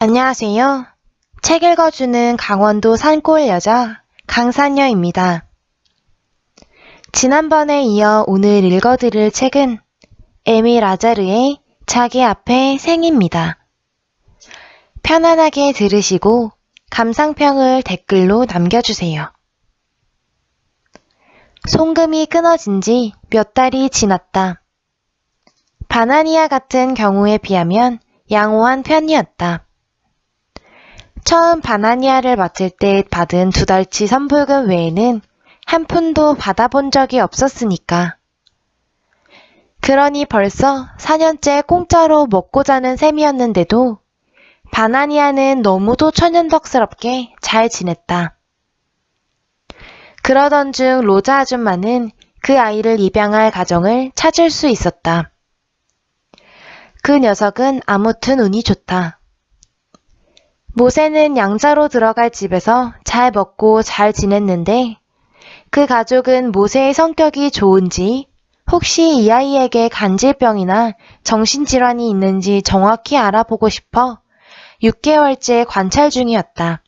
안녕하세요. 책 읽어주는 강원도 산골 여자 강산여입니다. 지난번에 이어 오늘 읽어드릴 책은 에밀 아자르의 자기 앞에 생입니다. 편안하게 들으시고 감상평을 댓글로 남겨주세요. 송금이 끊어진 지 몇 달이 지났다. 바나니아 같은 경우에 비하면 양호한 편이었다. 처음 바나니아를 맡을 때 받은 2달치 선불금 외에는 한 푼도 받아본 적이 없었으니까. 그러니 벌써 4년째 공짜로 먹고 자는 셈이었는데도 바나니아는 너무도 천연덕스럽게 잘 지냈다. 그러던 중 로자 아줌마는 그 아이를 입양할 가정을 찾을 수 있었다. 그 녀석은 아무튼 운이 좋다. 모세는 양자로 들어갈 집에서 잘 먹고 잘 지냈는데 그 가족은 모세의 성격이 좋은지 혹시 이 아이에게 간질병이나 정신질환이 있는지 정확히 알아보고 싶어 6개월째 관찰 중이었다.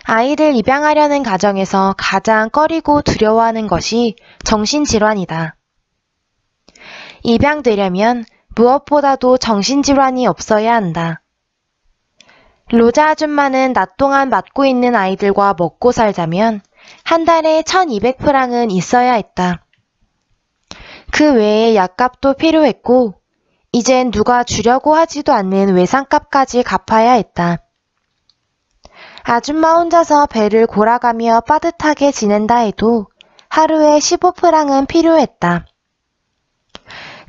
아이를 입양하려는 가정에서 가장 꺼리고 두려워하는 것이 정신질환이다. 입양되려면 무엇보다도 정신질환이 없어야 한다. 로자 아줌마는 낮 동안 맡고 있는 아이들과 먹고 살자면 한 달에 1200프랑은 있어야 했다. 그 외에 약값도 필요했고 이젠 누가 주려고 하지도 않는 외상값까지 갚아야 했다. 아줌마 혼자서 배를 골아가며 빠듯하게 지낸다 해도 하루에 15프랑은 필요했다.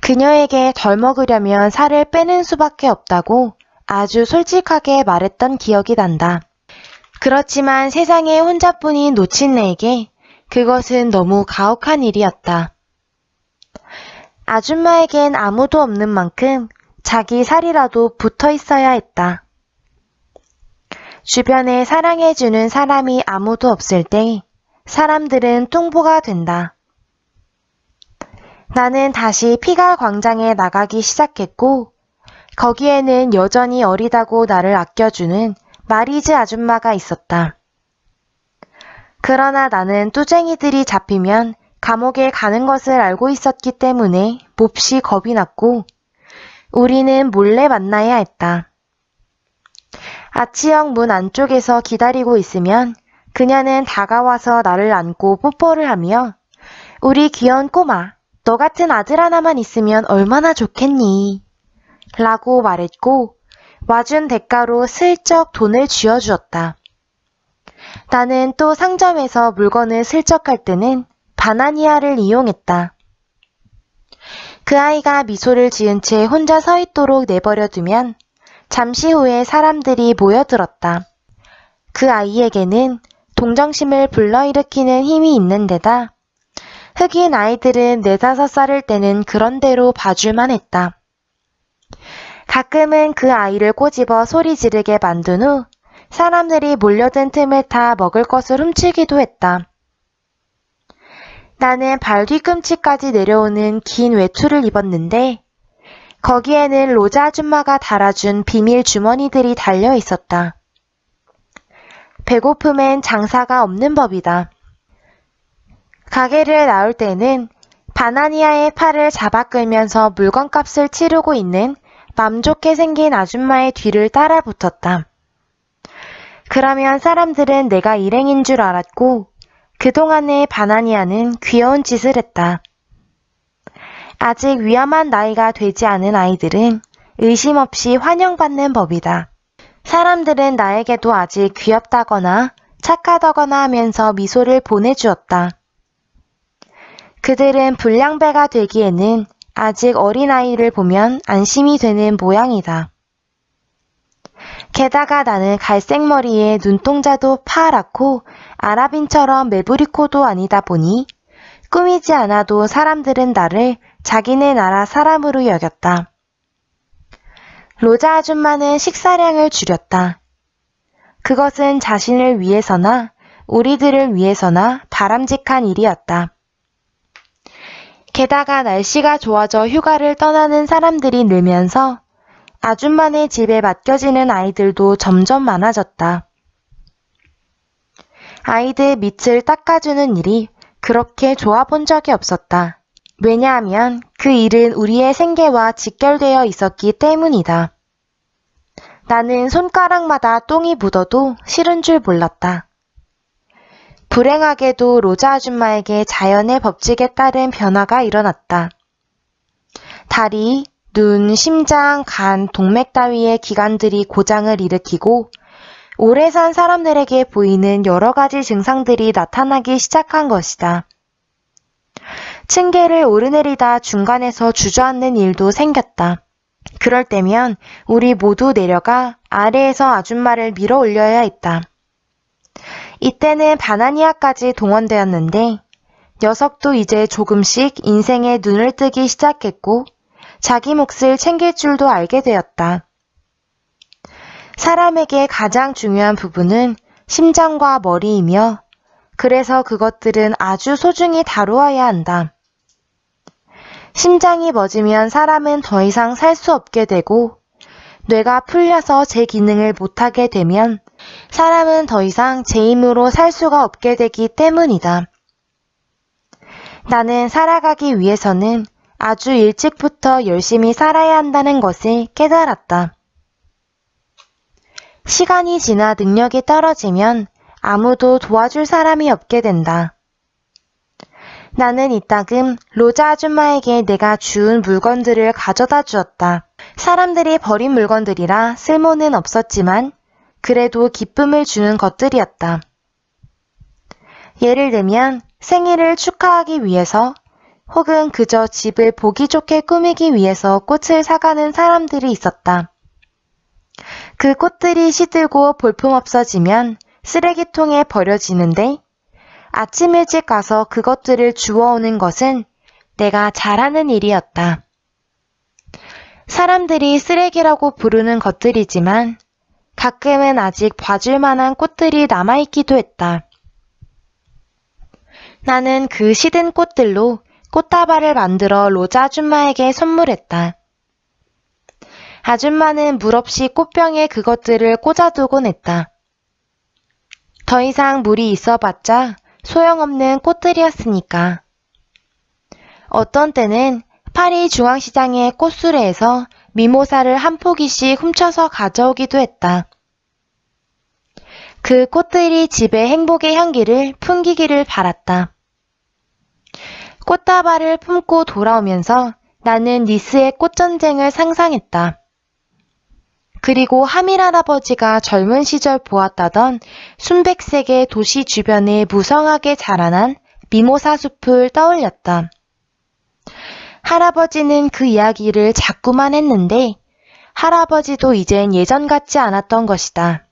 그녀에게 덜 먹으려면 살을 빼는 수밖에 없다고 아주 솔직하게 말했던 기억이 난다. 그렇지만 세상에 혼자뿐인 노친네에게 그것은 너무 가혹한 일이었다. 아줌마에겐 아무도 없는 만큼 자기 살이라도 붙어 있어야 했다. 주변에 사랑해주는 사람이 아무도 없을 때 사람들은 뚱보가 된다. 나는 다시 피갈 광장에 나가기 시작했고 거기에는 여전히 어리다고 나를 아껴주는 마리즈 아줌마가 있었다. 그러나 나는 뚜쟁이들이 잡히면 감옥에 가는 것을 알고 있었기 때문에 몹시 겁이 났고 우리는 몰래 만나야 했다. 아치형 문 안쪽에서 기다리고 있으면 그녀는 다가와서 나를 안고 뽀뽀를 하며 우리 귀여운 꼬마, 너 같은 아들 하나만 있으면 얼마나 좋겠니? 라고 말했고 와준 대가로 슬쩍 돈을 쥐어주었다. 나는 또 상점에서 물건을 슬쩍 갈 때는 바나니아를 이용했다. 그 아이가 미소를 지은 채 혼자 서 있도록 내버려두면 잠시 후에 사람들이 모여들었다. 그 아이에게는 동정심을 불러일으키는 힘이 있는 데다 흑인 아이들은 4~5살일 때는 그런 대로 봐줄만 했다. 가끔은 그 아이를 꼬집어 소리 지르게 만든 후 사람들이 몰려든 틈을 타 먹을 것을 훔치기도 했다. 나는 발 뒤꿈치까지 내려오는 긴 외투를 입었는데 거기에는 로자 아줌마가 달아준 비밀 주머니들이 달려 있었다. 배고픔엔 장사가 없는 법이다. 가게를 나올 때는 바나니아의 팔을 잡아 끌면서 물건값을 치르고 있는 맘 좋게 생긴 아줌마의 뒤를 따라 붙었다. 그러면 사람들은 내가 일행인 줄 알았고 그동안에 바나니아는 귀여운 짓을 했다. 아직 위험한 나이가 되지 않은 아이들은 의심 없이 환영받는 법이다. 사람들은 나에게도 아직 귀엽다거나 착하다거나 하면서 미소를 보내주었다. 그들은 불량배가 되기에는 아직 어린아이를 보면 안심이 되는 모양이다. 게다가 나는 갈색 머리에 눈동자도 파랗고 아랍인처럼 매부리코도 아니다 보니 꾸미지 않아도 사람들은 나를 자기네 나라 사람으로 여겼다. 로자 아줌마는 식사량을 줄였다. 그것은 자신을 위해서나 우리들을 위해서나 바람직한 일이었다. 게다가 날씨가 좋아져 휴가를 떠나는 사람들이 늘면서 아줌마네 집에 맡겨지는 아이들도 점점 많아졌다. 아이들 밑을 닦아주는 일이 그렇게 좋아 본 적이 없었다. 왜냐하면 그 일은 우리의 생계와 직결되어 있었기 때문이다. 나는 손가락마다 똥이 묻어도 싫은 줄 몰랐다. 불행하게도 로자 아줌마에게 자연의 법칙에 따른 변화가 일어났다. 다리, 눈, 심장, 간, 동맥 따위의 기관들이 고장을 일으키고 오래 산 사람들에게 보이는 여러 가지 증상들이 나타나기 시작한 것이다. 층계를 오르내리다 중간에서 주저앉는 일도 생겼다. 그럴 때면 우리 모두 내려가 아래에서 아줌마를 밀어 올려야 했다. 이때는 바나니아까지 동원되었는데 녀석도 이제 조금씩 인생에 눈을 뜨기 시작했고 자기 몫을 챙길 줄도 알게 되었다. 사람에게 가장 중요한 부분은 심장과 머리이며 그래서 그것들은 아주 소중히 다루어야 한다. 심장이 멎으면 사람은 더 이상 살 수 없게 되고 뇌가 풀려서 제 기능을 못하게 되면 사람은 더 이상 제 힘으로 살 수가 없게 되기 때문이다. 나는 살아가기 위해서는 아주 일찍부터 열심히 살아야 한다는 것을 깨달았다. 시간이 지나 능력이 떨어지면 아무도 도와줄 사람이 없게 된다. 나는 이따금 로자 아줌마에게 내가 주운 물건들을 가져다 주었다. 사람들이 버린 물건들이라 쓸모는 없었지만 그래도 기쁨을 주는 것들이었다. 예를 들면 생일을 축하하기 위해서 혹은 그저 집을 보기 좋게 꾸미기 위해서 꽃을 사가는 사람들이 있었다. 그 꽃들이 시들고 볼품없어지면 쓰레기통에 버려지는데 아침 일찍 가서 그것들을 주워오는 것은 내가 잘하는 일이었다. 사람들이 쓰레기라고 부르는 것들이지만 가끔은 아직 봐줄 만한 꽃들이 남아있기도 했다. 나는 그 시든 꽃들로 꽃다발을 만들어 로자 아줌마에게 선물했다. 아줌마는 물없이 꽃병에 그것들을 꽂아두곤 했다. 더 이상 물이 있어봤자 소용없는 꽃들이었으니까. 어떤 때는 파리 중앙시장의 꽃수레에서 미모사를 한 포기씩 훔쳐서 가져오기도 했다. 그 꽃들이 집에 행복의 향기를 풍기기를 바랐다. 꽃다발을 품고 돌아오면서 나는 니스의 꽃전쟁을 상상했다. 그리고 하밀 할아버지가 젊은 시절 보았다던 순백색의 도시 주변에 무성하게 자라난 미모사 숲을 떠올렸다. 할아버지는 그 이야기를 자꾸만 했는데 할아버지도 이젠 예전 같지 않았던 것이다.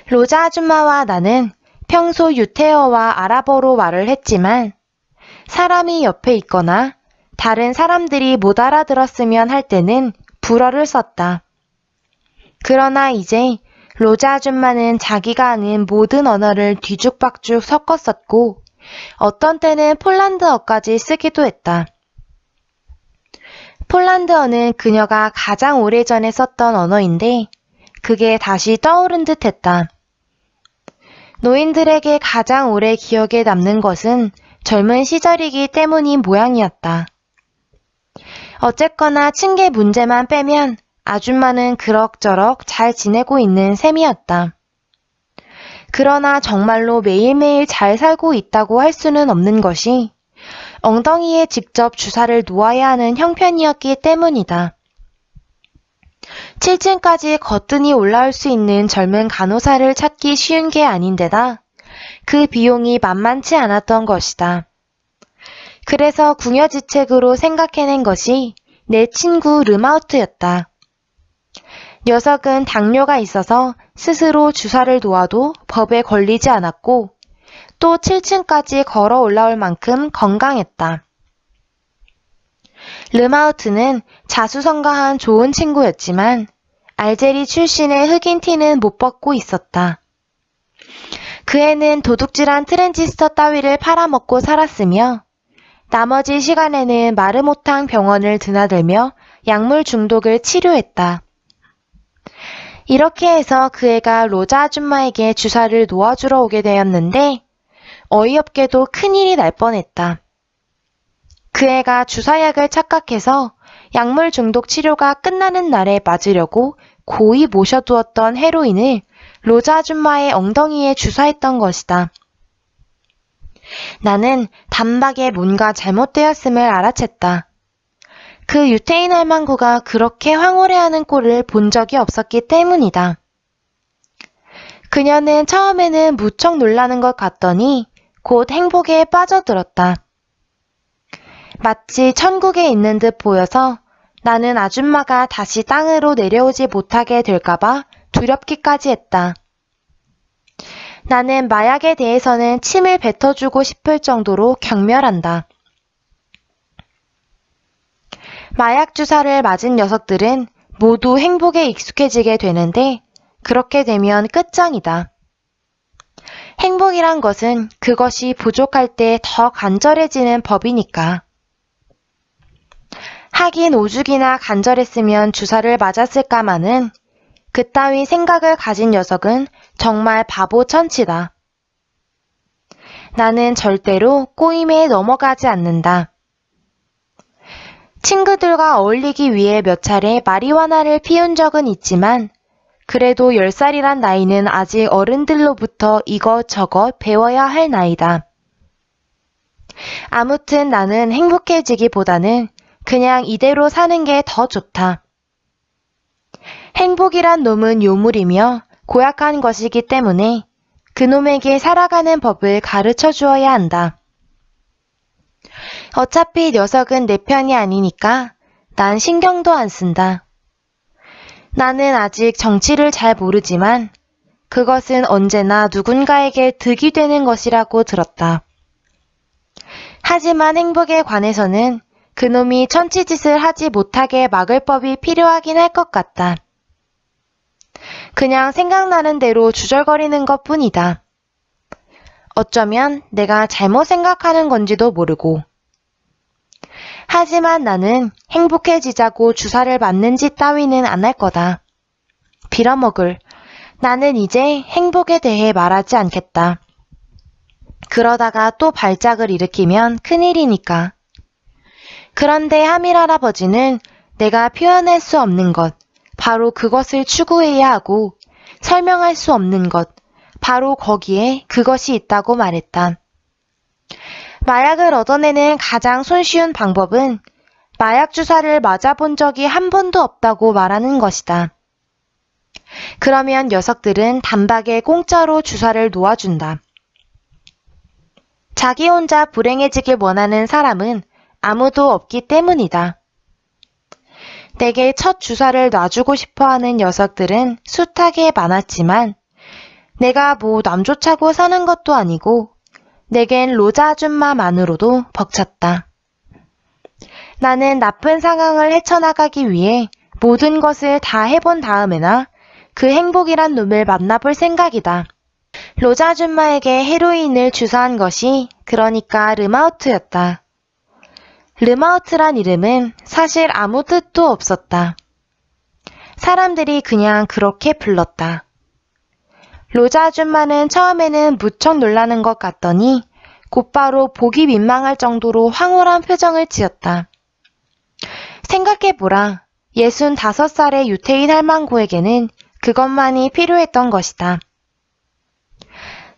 로자 아줌마와 나는 평소 유태어와 아랍어로 말을 했지만 사람이 옆에 있거나 다른 사람들이 못 알아들었으면 할 때는 불어를 썼다. 그러나 이제 로자 아줌마는 자기가 아는 모든 언어를 뒤죽박죽 섞어 썼고 어떤 때는 폴란드어까지 쓰기도 했다. 폴란드어는 그녀가 가장 오래전에 썼던 언어인데 그게 다시 떠오른 듯 했다. 노인들에게 가장 오래 기억에 남는 것은 젊은 시절이기 때문인 모양이었다. 어쨌거나 층계 문제만 빼면 아줌마는 그럭저럭 잘 지내고 있는 셈이었다. 그러나 정말로 매일매일 잘 살고 있다고 할 수는 없는 것이 엉덩이에 직접 주사를 놓아야 하는 형편이었기 때문이다. 7층까지 거뜬히 올라올 수 있는 젊은 간호사를 찾기 쉬운 게 아닌데다 그 비용이 만만치 않았던 것이다. 그래서 궁여지책으로 생각해낸 것이 내 친구 르마우트였다. 녀석은 당뇨가 있어서 스스로 주사를 놓아도 법에 걸리지 않았고 또 7층까지 걸어 올라올 만큼 건강했다. 르마우트는 자수성가한 좋은 친구였지만 알제리 출신의 흑인 티는 못 벗고 있었다. 그 애는 도둑질한 트랜지스터 따위를 팔아먹고 살았으며 나머지 시간에는 마르모탕 병원을 드나들며 약물 중독을 치료했다. 이렇게 해서 그 애가 로자 아줌마에게 주사를 놓아주러 오게 되었는데 어이없게도 큰일이 날 뻔했다. 그 애가 주사약을 착각해서 약물 중독 치료가 끝나는 날에 맞으려고 고이 모셔두었던 헤로인을 로자 아줌마의 엉덩이에 주사했던 것이다. 나는 단박에 뭔가 잘못되었음을 알아챘다. 그 유태인 할망구가 그렇게 황홀해하는 꼴을 본 적이 없었기 때문이다. 그녀는 처음에는 무척 놀라는 것 같더니 곧 행복에 빠져들었다. 마치 천국에 있는 듯 보여서 나는 아줌마가 다시 땅으로 내려오지 못하게 될까봐 두렵기까지 했다. 나는 마약에 대해서는 침을 뱉어주고 싶을 정도로 경멸한다. 마약 주사를 맞은 녀석들은 모두 행복에 익숙해지게 되는데 그렇게 되면 끝장이다. 행복이란 것은 그것이 부족할 때 더 간절해지는 법이니까. 하긴 오죽이나 간절했으면 주사를 맞았을까마는 그따위 생각을 가진 녀석은 정말 바보 천치다. 나는 절대로 꼬임에 넘어가지 않는다. 친구들과 어울리기 위해 몇 차례 마리화나를 피운 적은 있지만 그래도 10살이란 나이는 아직 어른들로부터 이것저것 배워야 할 나이다. 아무튼 나는 행복해지기보다는 그냥 이대로 사는 게 더 좋다. 행복이란 놈은 요물이며 고약한 것이기 때문에 그놈에게 살아가는 법을 가르쳐 주어야 한다. 어차피 녀석은 내 편이 아니니까 난 신경도 안 쓴다. 나는 아직 정치를 잘 모르지만 그것은 언제나 누군가에게 득이 되는 것이라고 들었다. 하지만 행복에 관해서는 그놈이 천치짓을 하지 못하게 막을 법이 필요하긴 할 것 같다. 그냥 생각나는 대로 주절거리는 것뿐이다. 어쩌면 내가 잘못 생각하는 건지도 모르고. 하지만 나는 행복해지자고 주사를 맞는 짓 따위는 안 할 거다. 빌어먹을. 나는 이제 행복에 대해 말하지 않겠다. 그러다가 또 발작을 일으키면 큰일이니까. 그런데 하밀 할아버지는 내가 표현할 수 없는 것, 바로 그것을 추구해야 하고 설명할 수 없는 것, 바로 거기에 그것이 있다고 말했다. 마약을 얻어내는 가장 손쉬운 방법은 마약 주사를 맞아본 적이 한 번도 없다고 말하는 것이다. 그러면 녀석들은 단박에 공짜로 주사를 놓아준다. 자기 혼자 불행해지길 원하는 사람은 아무도 없기 때문이다. 내게 첫 주사를 놔주고 싶어하는 녀석들은 숱하게 많았지만 내가 뭐 남조차고 사는 것도 아니고 내겐 로자 아줌마만으로도 벅찼다. 나는 나쁜 상황을 헤쳐나가기 위해 모든 것을 다 해본 다음에나 그 행복이란 놈을 만나볼 생각이다. 로자 아줌마에게 헤로인을 주사한 것이 그러니까 르마우트였다. 르마우트란 이름은 사실 아무 뜻도 없었다. 사람들이 그냥 그렇게 불렀다. 로자 아줌마는 처음에는 무척 놀라는 것 같더니 곧바로 보기 민망할 정도로 황홀한 표정을 지었다. 생각해보라. 65살의 유태인 할망구에게는 그것만이 필요했던 것이다.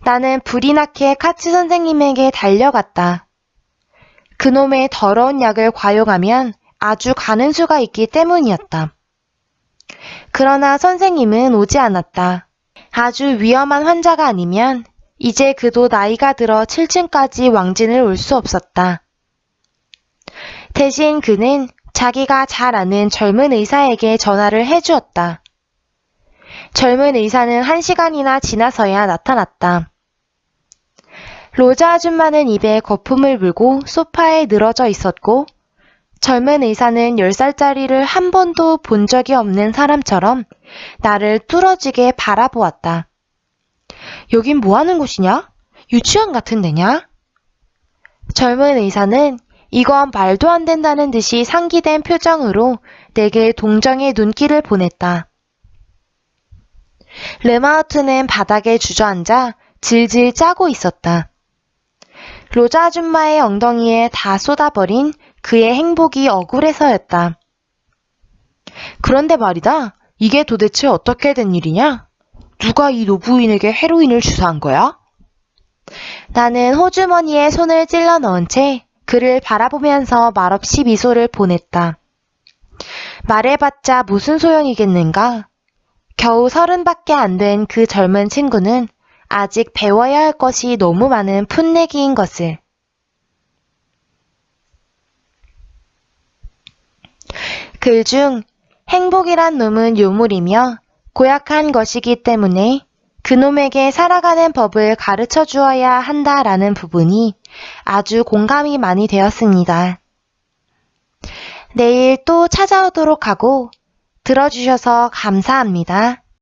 나는 불이 나게 카츠 선생님에게 달려갔다. 그놈의 더러운 약을 과용하면 아주 가는 수가 있기 때문이었다. 그러나 선생님은 오지 않았다. 아주 위험한 환자가 아니면 이제 그도 나이가 들어 7층까지 왕진을 올 수 없었다. 대신 그는 자기가 잘 아는 젊은 의사에게 전화를 해주었다. 젊은 의사는 1시간이나 지나서야 나타났다. 로자 아줌마는 입에 거품을 물고 소파에 늘어져 있었고 젊은 의사는 10살짜리를 한 번도 본 적이 없는 사람처럼 나를 뚫어지게 바라보았다. 여긴 뭐 하는 곳이냐? 유치원 같은 데냐? 젊은 의사는 이건 말도 안 된다는 듯이 상기된 표정으로 내게 동정의 눈길을 보냈다. 르마우트는 바닥에 주저앉아 질질 짜고 있었다. 로자 아줌마의 엉덩이에 다 쏟아버린 그의 행복이 억울해서였다. 그런데 말이다. 이게 도대체 어떻게 된 일이냐? 누가 이 노부인에게 헤로인을 주사한 거야? 나는 호주머니에 손을 찔러 넣은 채 그를 바라보면서 말없이 미소를 보냈다. 말해봤자 무슨 소용이겠는가? 겨우 30밖에 안 된 그 젊은 친구는 아직 배워야 할 것이 너무 많은 풋내기인 것을. 글 중 행복이란 놈은 유물이며 고약한 것이기 때문에 그놈에게 살아가는 법을 가르쳐 주어야 한다라는 부분이 아주 공감이 많이 되었습니다. 내일 또 찾아오도록 하고 들어주셔서 감사합니다.